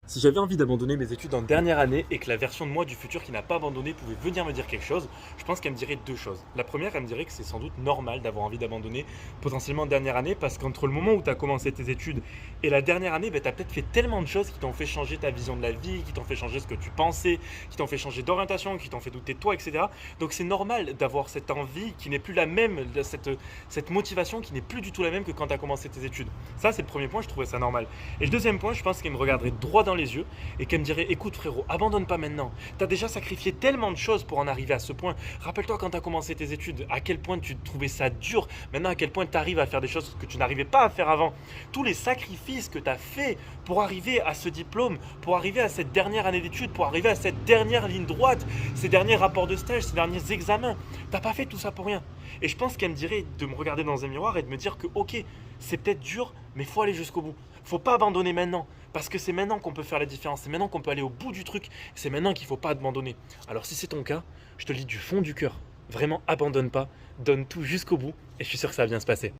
Si j'avais envie d'abandonner mes études en dernière année et que la version de moi du futur qui n'a pas abandonné pouvait venir me dire quelque chose, je pense qu'elle me dirait deux choses. La première, elle me dirait que c'est sans doute normal d'avoir envie d'abandonner potentiellement en dernière année parce qu'entre le moment où tu as commencé tes études et la dernière année, tu as peut-être fait tellement de choses qui t'ont fait changer ta vision de la vie, qui t'ont fait changer ce que tu pensais, qui t'ont fait changer d'orientation, qui t'ont fait douter de toi, etc. Donc c'est normal d'avoir cette envie qui n'est plus la même, cette motivation qui n'est plus du tout la même que quand tu as commencé tes études. Ça, c'est le premier point, je trouvais ça normal. Et le deuxième point, je pense qu'elle me regarderait droit dans les yeux et qu'elle me dirait écoute frérot, abandonne pas maintenant. T'as déjà sacrifié tellement de choses pour en arriver à ce point. Rappelle-toi quand t'as commencé tes études, à quel point tu trouvais ça dur. Maintenant, à quel point t'arrives à faire des choses que tu n'arrivais pas à faire avant. Tous les sacrifices que t'as fait pour arriver à ce diplôme, pour arriver à cette dernière année d'études, pour arriver à cette dernière ligne droite, ces derniers rapports de stage, ces derniers examens. T'as pas fait tout ça pour rien. Et je pense qu'elle me dirait de me regarder dans un miroir et de me dire que ok, c'est peut-être dur, mais faut aller jusqu'au bout. Faut pas abandonner maintenant. Parce que c'est maintenant qu'on peut faire la différence, c'est maintenant qu'on peut aller au bout du truc, c'est maintenant qu'il ne faut pas abandonner. Alors si c'est ton cas, je te le dis du fond du cœur, vraiment abandonne pas, donne tout jusqu'au bout et je suis sûr que ça va bien se passer.